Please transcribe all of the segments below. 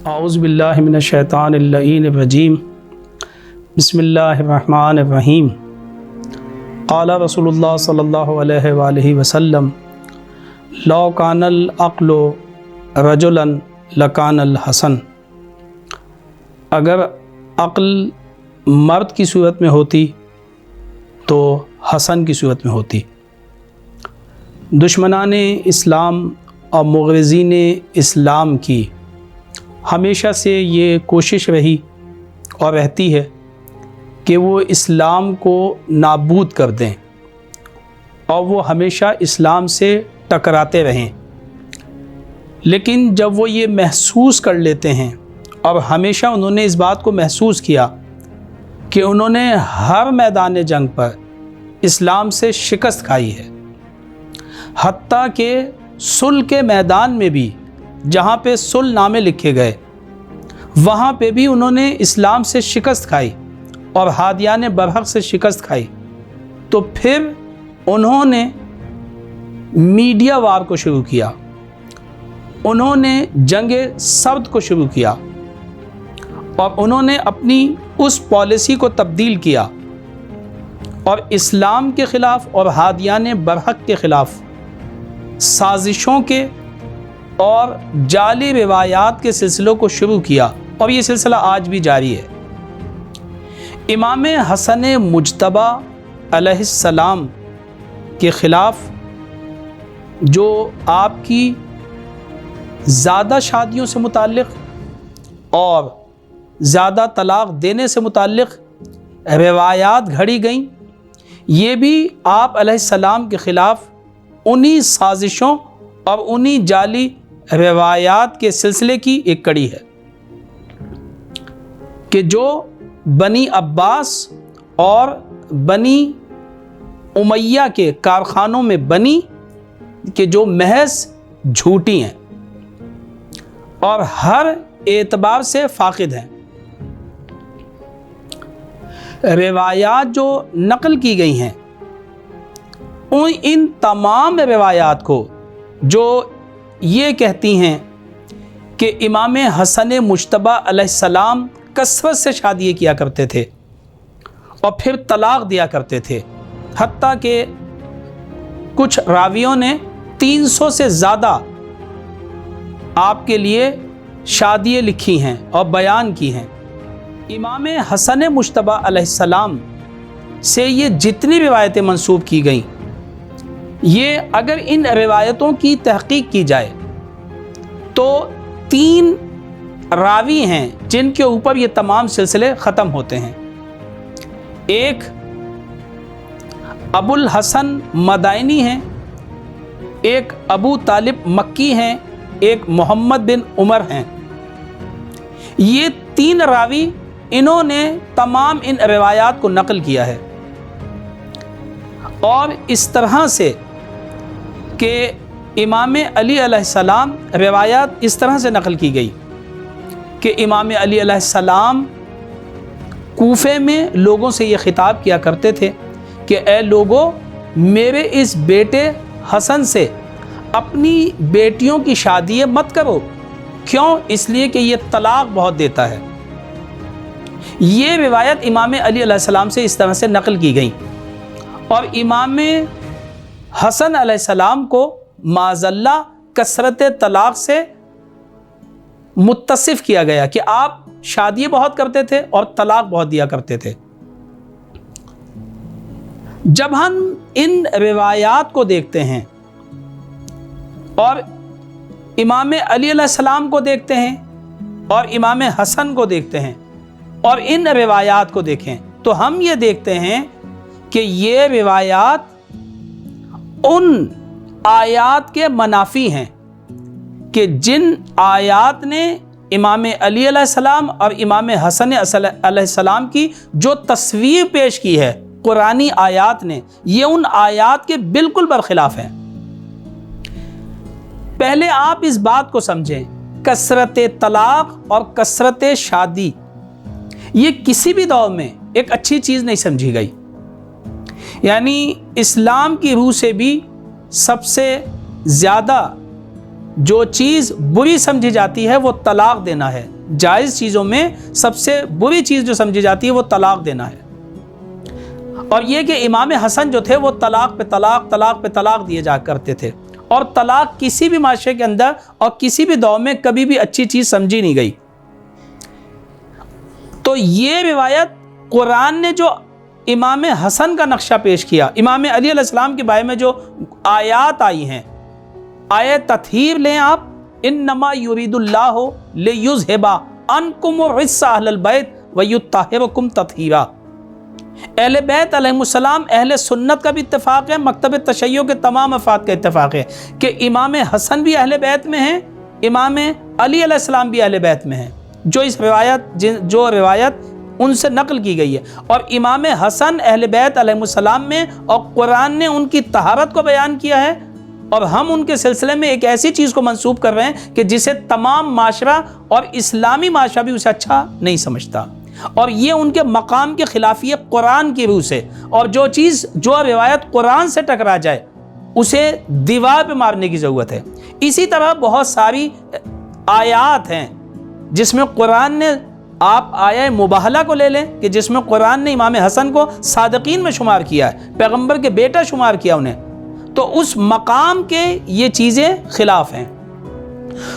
اعوذ باللہ من الشیطان اللعین الرجیم بسم اللہ الرحمن الرحیم قال رسول اللہ صلی اللہ علیہ وآلہ وسلم لو کان العقل رجلا لکان الحسن، اگر عقل مرد کی صورت میں ہوتی تو حسن کی صورت میں ہوتی۔ دشمنان اسلام اور مغرضین اسلام کی ہمیشہ سے یہ کوشش رہی اور رہتی ہے کہ وہ اسلام کو نابود کر دیں اور وہ ہمیشہ اسلام سے ٹکراتے رہیں، لیکن جب وہ یہ محسوس کر لیتے ہیں اور ہمیشہ انہوں نے اس بات کو محسوس کیا کہ انہوں نے ہر میدان جنگ پر اسلام سے شکست کھائی ہے، حتیٰ کہ صلح کے میدان میں بھی جہاں پہ صلح نامے لکھے گئے وہاں پہ بھی انہوں نے اسلام سے شکست کھائی اور ہادیان برحق سے شکست کھائی، تو پھر انہوں نے میڈیا وار کو شروع کیا، انہوں نے جنگ سرد کو شروع کیا اور انہوں نے اپنی اس پالیسی کو تبدیل کیا اور اسلام کے خلاف اور ہادیان برحق کے خلاف سازشوں کے اور جعلی روایات کے سلسلوں کو شروع کیا، اور یہ سلسلہ آج بھی جاری ہے۔ امام حسن مجتبی علیہ السلام کے خلاف جو آپ کی زیادہ شادیوں سے متعلق اور زیادہ طلاق دینے سے متعلق روایات گھڑی گئیں، یہ بھی آپ علیہ السلام کے خلاف انہی سازشوں اور انہی جعلی روایات کے سلسلے کی ایک کڑی ہے کہ جو بنی عباس اور بنی امیہ کے کارخانوں میں بنی کہ جو محض جھوٹی ہیں اور ہر اعتبار سے فاقد ہیں۔ روایات جو نقل کی گئی ہیں ان تمام روایات کو جو یہ کہتی ہیں کہ امام حسن مجتبی علیہ السلام کثرت سے شادیاں کیا کرتے تھے اور پھر طلاق دیا کرتے تھے، حتیٰ کہ کچھ راویوں نے 300 سے زیادہ آپ کے لیے شادیاں لکھی ہیں اور بیان کی ہیں۔ امام حسن مجتبی علیہ السلام سے یہ جتنی روایتیں منسوب کی گئیں، یہ اگر ان روایتوں کی تحقیق کی جائے تو 3 راوی ہیں جن کے اوپر یہ تمام سلسلے ختم ہوتے ہیں۔ ایک ابو الحسن مدائنی ہیں، ایک ابو طالب مکی ہیں، ایک محمد بن عمر ہیں۔ یہ 3 راوی انہوں نے تمام ان روایات کو نقل کیا ہے، اور اس طرح سے کہ امام علی علیہ السلام روایات اس طرح سے نقل کی گئی کہ امام علی علیہ السلام کوفے میں لوگوں سے یہ خطاب کیا کرتے تھے کہ اے لوگو، میرے اس بیٹے حسن سے اپنی بیٹیوں کی شادی مت کرو، کیوں؟ اس لیے کہ یہ طلاق بہت دیتا ہے۔ یہ روایت امام علی علیہ السلام سے اس طرح سے نقل کی گئی، اور امام حسن علیہ السلام کو معاذاللہ کثرت طلاق سے متصف کیا گیا کہ آپ شادی بہت کرتے تھے اور طلاق بہت دیا کرتے تھے۔ جب ہم ان روایات کو دیکھتے ہیں اور امام علی علیہ السلام کو دیکھتے ہیں اور امام حسن کو دیکھتے ہیں اور ان روایات کو دیکھیں تو ہم یہ دیکھتے ہیں کہ یہ روایات ان آیات کے منافی ہیں کہ جن آیات نے امام علی علیہ السلام اور امام حسن علیہ السلام کی جو تصویر پیش کی ہے قرآنی آیات نے، یہ ان آیات کے بالکل برخلاف ہیں۔ پہلے آپ اس بات کو سمجھیں، کثرت طلاق اور کثرت شادی یہ کسی بھی دور میں ایک اچھی چیز نہیں سمجھی گئی، یعنی اسلام کی روح سے بھی سب سے زیادہ جو چیز بری سمجھی جاتی ہے وہ طلاق دینا ہے، جائز چیزوں میں سب سے بری چیز جو سمجھی جاتی ہے وہ طلاق دینا ہے، اور یہ کہ امام حسن جو تھے وہ طلاق پہ طلاق طلاق پہ طلاق دیے جا کرتے تھے، اور طلاق کسی بھی معاشرے کے اندر اور کسی بھی دور میں کبھی بھی اچھی چیز سمجھی نہیں گئی۔ تو یہ روایت قرآن نے جو امام حسن کا نقشہ پیش کیا، امام علی علیہ السلام کے بارے میں جو آیات آئی ہیں، آیت تطہیر لیں آپ، انما یرید اللہ لیذھب عنکم الرجس اہل البیت ویطہرکم تطہیرا۔ اہل بیت علیہ السلام اہل سنت کا بھی اتفاق ہے، مکتب تشیع کے تمام افراد کا اتفاق ہے کہ امام حسن بھی اہل بیت میں ہیں، امام علی علیہ السلام بھی اہل بیت میں ہیں، جو روایت ان سے نقل کی گئی ہے، اور امام حسن اہل بیت علیہ السلام میں، اور قرآن نے ان کی طہارت کو بیان کیا ہے، اور ہم ان کے سلسلے میں ایک ایسی چیز کو منسوب کر رہے ہیں کہ جسے تمام معاشرہ اور اسلامی معاشرہ بھی اسے اچھا نہیں سمجھتا، اور یہ ان کے مقام کے خلافی ہے قرآن کی روح سے، اور جو روایت قرآن سے ٹکرا جائے اسے دیوار پہ مارنے کی ضرورت ہے۔ اسی طرح بہت ساری آیات ہیں جس میں قرآن نے، آپ آیہ مباہلہ کو لے لیں کہ جس میں قرآن نے امام حسن کو صادقین میں شمار کیا ہے، پیغمبر کے بیٹا شمار کیا انہیں، تو اس مقام کے یہ چیزیں خلاف ہیں۔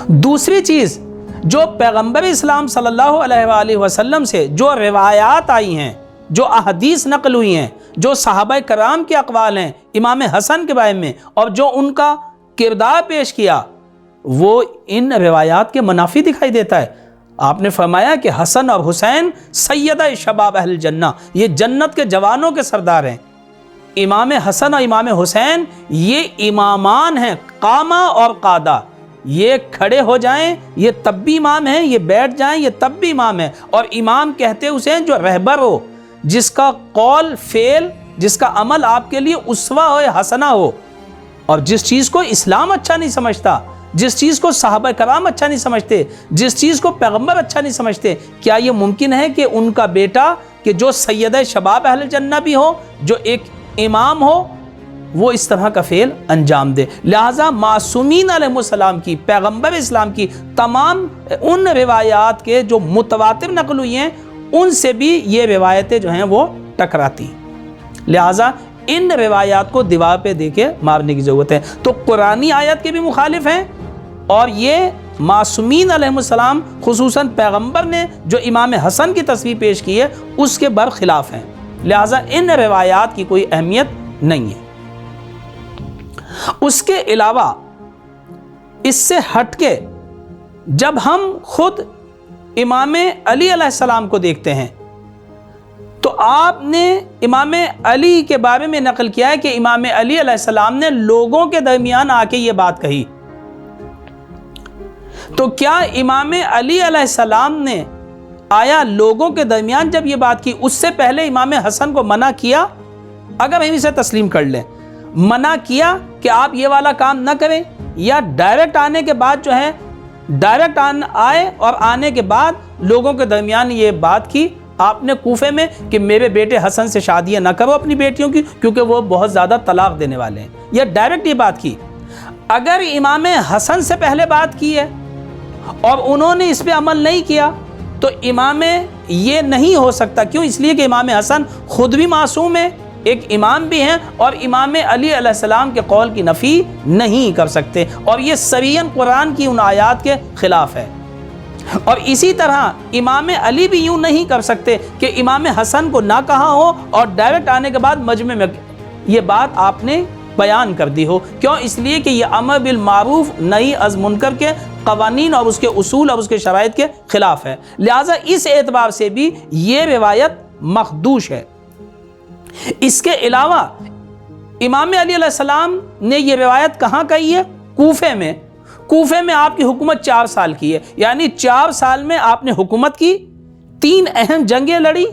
دوسری چیز، جو پیغمبر اسلام صلی اللہ علیہ وآلہ وسلم سے جو روایات آئی ہیں، جو احادیث نقل ہوئی ہیں، جو صحابہ کرام کے اقوال ہیں امام حسن کے بارے میں، اور جو ان کا کردار پیش کیا، وہ ان روایات کے منافی دکھائی دیتا ہے۔ آپ نے فرمایا کہ حسن اور حسین سیدہ شباب اہل جنہ، یہ جنت کے جوانوں کے سردار ہیں۔ امام حسن اور امام حسین یہ امامان ہیں، قامہ اور قادہ، یہ کھڑے ہو جائیں یہ تب بھی امام ہیں، یہ بیٹھ جائیں یہ تب بھی امام ہیں، اور امام کہتے اسے جو رہبر ہو، جس کا قول فعل، جس کا عمل آپ کے لیے اسوہ ہو حسنہ ہو، اور جس چیز کو اسلام اچھا نہیں سمجھتا، جس چیز کو صحابہ کرام اچھا نہیں سمجھتے، جس چیز کو پیغمبر اچھا نہیں سمجھتے، کیا یہ ممکن ہے کہ ان کا بیٹا کہ جو سیدہ شباب اہل جنہ بھی ہو، جو ایک امام ہو، وہ اس طرح کا فعل انجام دے؟ لہٰذا معصومین علیہ السلام کی، پیغمبر اسلام کی تمام ان روایات کے جو متواتر نقل ہوئی ہیں، ان سے بھی یہ روایتیں جو ہیں وہ ٹکراتی ہیں، لہٰذا ان روایات کو دیوار پہ دے کے مارنے کی ضرورت ہے۔ تو قرآنی آیت کے بھی مخالف ہیں، اور یہ معصومین علیہ السلام خصوصاً پیغمبر نے جو امام حسن کی تصویر پیش کی ہے اس کے برخلاف ہیں، لہٰذا ان روایات کی کوئی اہمیت نہیں ہے۔ اس کے علاوہ اس سے ہٹ کے جب ہم خود امام علی علیہ السلام کو دیکھتے ہیں تو آپ نے امام علی کے بارے میں نقل کیا ہے کہ امام علی علیہ السلام نے لوگوں کے درمیان آ کے یہ بات کہی۔ تو کیا امام علی علیہ السلام نے آیا لوگوں کے درمیان جب یہ بات کی، اس سے پہلے امام حسن کو منع کیا؟ اگر ہم اسے تسلیم کر لیں، منع کیا کہ آپ یہ والا کام نہ کریں، یا ڈائریکٹ آنے کے بعد جو ہے ڈائریکٹ آئے اور آنے کے بعد لوگوں کے درمیان یہ بات کی آپ نے کوفے میں کہ میرے بیٹے حسن سے شادیاں نہ کرو اپنی بیٹیوں کی کیونکہ وہ بہت زیادہ طلاق دینے والے ہیں، یا ڈائریکٹ یہ بات کی؟ اگر امام حسن سے پہلے بات کی ہے اور انہوں نے اس پہ عمل نہیں کیا تو امام یہ نہیں ہو سکتا، کیوں؟ اس لیے کہ امام حسن خود بھی معصوم ہے، ایک امام بھی ہیں، اور امام علی علیہ السلام کے قول کی نفی نہیں کر سکتے، اور یہ صریحاً قرآن کی ان آیات کے خلاف ہے۔ اور اسی طرح امام علی بھی یوں نہیں کر سکتے کہ امام حسن کو نہ کہا ہو اور ڈائریکٹ آنے کے بعد مجمع میں یہ بات آپ نے بیان کر دی ہو، کیوں؟ اس لیے کہ یہ امر بالمعروف نہی از منکر کے قوانین اور اس کے اصول اور اس کے شرائط کے خلاف ہے، لہٰذا اس اعتبار سے بھی یہ روایت مخدوش ہے۔ اس کے علاوہ امام علی علیہ السلام نے یہ روایت کہاں کہی ہے؟ کوفے میں۔ کوفے میں آپ کی حکومت 4 سال کی ہے، یعنی 4 سال میں آپ نے حکومت کی، 3 اہم جنگیں لڑی،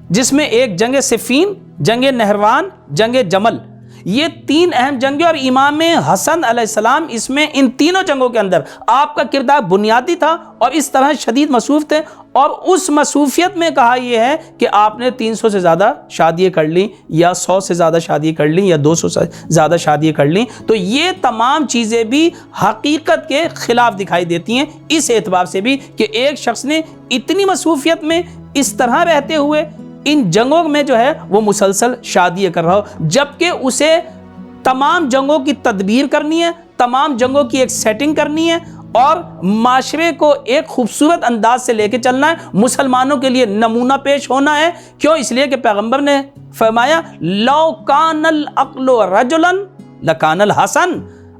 جس میں ایک جنگ صفین، جنگ نہروان، جنگ جمل۔ یہ 3 اہم جنگیں، اور امام حسن علیہ السلام اس میں ان تینوں جنگوں کے اندر آپ کا کردار بنیادی تھا، اور اس طرح شدید مصروف تھے، اور اس مصروفیت میں کہا یہ ہے کہ آپ نے 300 سے زیادہ شادیاں کر لیں، یا 100 سے زیادہ شادیاں کر لیں، یا 200 سے زیادہ شادیاں کر لیں. تو یہ تمام چیزیں بھی حقیقت کے خلاف دکھائی دیتی ہیں، اس اعتبار سے بھی کہ ایک شخص نے اتنی مصروفیت میں اس طرح رہتے ہوئے ان جنگوں میں جو ہے وہ مسلسل شادیاں کر رہا ہو، جبکہ اسے تمام جنگوں کی تدبیر کرنی ہے، تمام جنگوں کی ایک سیٹنگ کرنی ہے، اور معاشرے کو ایک خوبصورت انداز سے لے کے چلنا ہے، مسلمانوں کے لیے نمونہ پیش ہونا ہے. کیوں؟ اس لیے کہ پیغمبر نے فرمایا لو کان العقل رجلا لکان الحسن،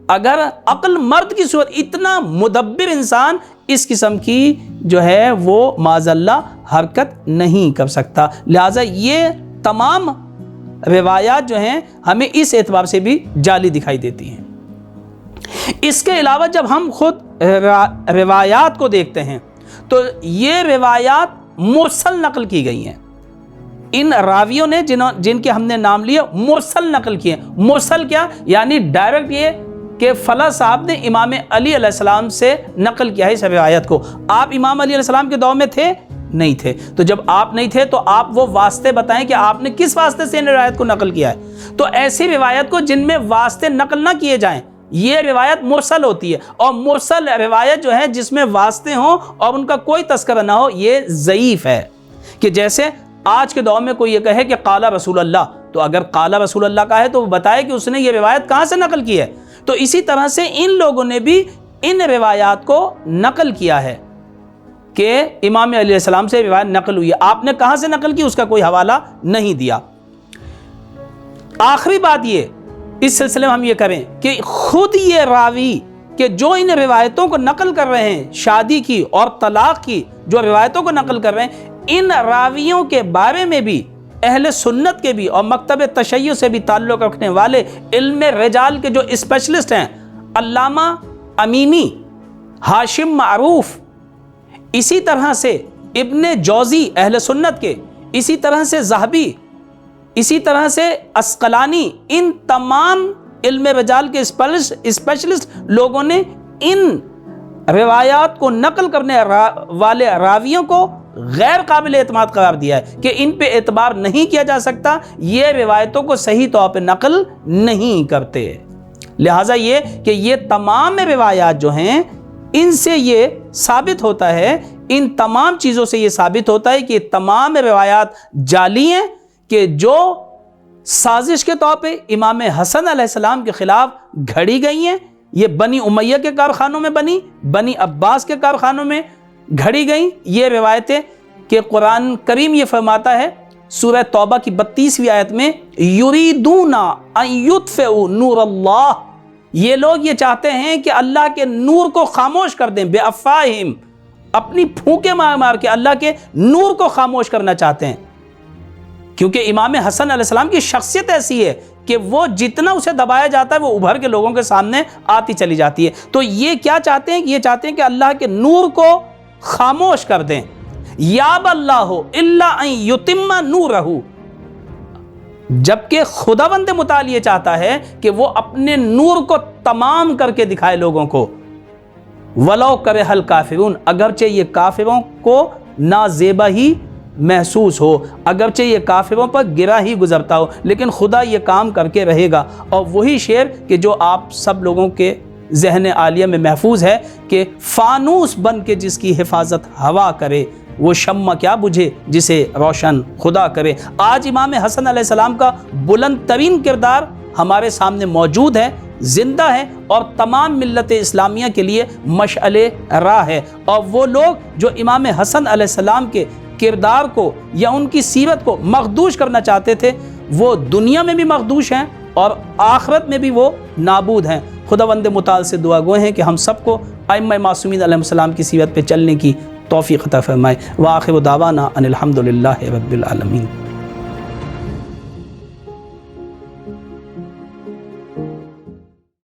اگر عقل مرد کی صورت، اتنا مدبر انسان اس قسم کی جو ہے وہ معاذ اللہ حرکت نہیں کر سکتا. لہٰذا یہ تمام روایات جو ہیں ہمیں اس اعتبار سے بھی جعلی دکھائی دیتی ہیں. اس کے علاوہ جب ہم خود روایات کو دیکھتے ہیں تو یہ روایات مرسل نقل کی گئی ہیں. ان راویوں نے جن کے ہم نے نام لیے مرسل نقل کیے. مرسل کیا؟ یعنی ڈائریکٹ یہ کہ فلاں صاحب نے امام علی علیہ السلام سے نقل کیا ہے اس روایت کو. آپ امام علی علیہ السلام کے دور میں تھے؟ نہیں تھے. تو جب آپ نہیں تھے تو آپ وہ واسطے بتائیں کہ آپ نے کس واسطے سے ان روایت کو نقل کیا ہے. تو ایسی روایت کو جن میں واسطے نقل نہ کیے جائیں یہ روایت مرسل ہوتی ہے. اور مرسل روایت جو ہے جس میں واسطے ہوں اور ان کا کوئی تذکرہ نہ ہو یہ ضعیف ہے. کہ جیسے آج کے دور میں کوئی یہ کہے کہ قال رسول اللہ، تو اگر قال رسول اللہ کا ہے تو وہ بتائے کہ اس نے یہ روایت کہاں سے نقل کی ہے. تو اسی طرح سے ان لوگوں نے بھی ان روایات کو نقل کیا ہے کہ امام علیہ السلام سے روایت نقل ہوئی ہے. آپ نے کہاں سے نقل کی اس کا کوئی حوالہ نہیں دیا. آخری بات یہ اس سلسلے میں ہم یہ کریں کہ خود یہ راوی کہ جو ان روایتوں کو نقل کر رہے ہیں، شادی کی اور طلاق کی جو روایتوں کو نقل کر رہے ہیں، ان راویوں کے بارے میں بھی اہل سنت کے بھی اور مکتب تشیع سے بھی تعلق رکھنے والے علم رجال کے جو اسپیشلسٹ ہیں، علامہ امینی، ہاشم معروف، اسی طرح سے ابن جوزی اہل سنت کے، اسی طرح سے ذہبی، اسی طرح سے عسقلانی، ان تمام علم رجال کے اسپیشلسٹ لوگوں نے ان روایات کو نقل کرنے والے راویوں کو غیر قابل اعتماد قرار دیا ہے کہ ان پہ اعتبار نہیں کیا جا سکتا، یہ روایتوں کو صحیح طور پہ نقل نہیں کرتے. لہٰذا یہ کہ یہ تمام روایات جو ہیں ان سے یہ ثابت ہوتا ہے، ان تمام چیزوں سے یہ ثابت ہوتا ہے کہ تمام روایات جعلی ہیں کہ جو سازش کے طور پہ امام حسن علیہ السلام کے خلاف گھڑی گئی ہیں. یہ بنی امیہ کے کارخانوں میں بنی، بنی عباس کے کارخانوں میں گھڑی گئیں یہ روایتیں کہ قرآن کریم یہ فرماتا ہے سورہ توبہ کی 32ویں آیت میں یریدون ان یطفئوا نور اللہ، یہ لوگ یہ چاہتے ہیں کہ اللہ کے نور کو خاموش کر دیں، بے افواہہم، اپنی پھونکے مار مار کے اللہ کے نور کو خاموش کرنا چاہتے ہیں. کیونکہ امام حسن علیہ السلام کی شخصیت ایسی ہے کہ وہ جتنا اسے دبایا جاتا ہے وہ ابھر کے لوگوں کے سامنے آتی چلی جاتی ہے. تو یہ کیا چاہتے ہیں؟ یہ چاہتے ہیں کہ اللہ کے نور کو خاموش کر دیں. یاب اللہ الا ان یتم نورہ، جبکہ خداوند متعال یہ چاہتا ہے کہ وہ اپنے نور کو تمام کر کے دکھائے لوگوں کو. ولو کرہ الکافرون، اگرچہ یہ کافروں کو نازیبا ہی محسوس ہو، اگرچہ یہ کافروں پر گرا ہی گزرتا ہو، لیکن خدا یہ کام کر کے رہے گا. اور وہی شعر کہ جو آپ سب لوگوں کے ذہن عالیہ میں محفوظ ہے کہ فانوس بن کے جس کی حفاظت ہوا کرے، وہ شمع کیا بجھے جسے روشن خدا کرے. آج امام حسن علیہ السلام کا بلند ترین کردار ہمارے سامنے موجود ہے، زندہ ہے، اور تمام ملت اسلامیہ کے لیے مشعل راہ ہے. اور وہ لوگ جو امام حسن علیہ السلام کے کردار کو یا ان کی سیرت کو مخدوش کرنا چاہتے تھے، وہ دنیا میں بھی مخدوش ہیں اور آخرت میں بھی وہ نابود ہیں. خداوند متعال سے دعا گو ہیں کہ ہم سب کو ائمہ معصومین علیہ السلام کی سیرت پہ چلنے کی توفیق عطا فرمائے. وآخر دعوانا ان الحمد للہ رب العالمین.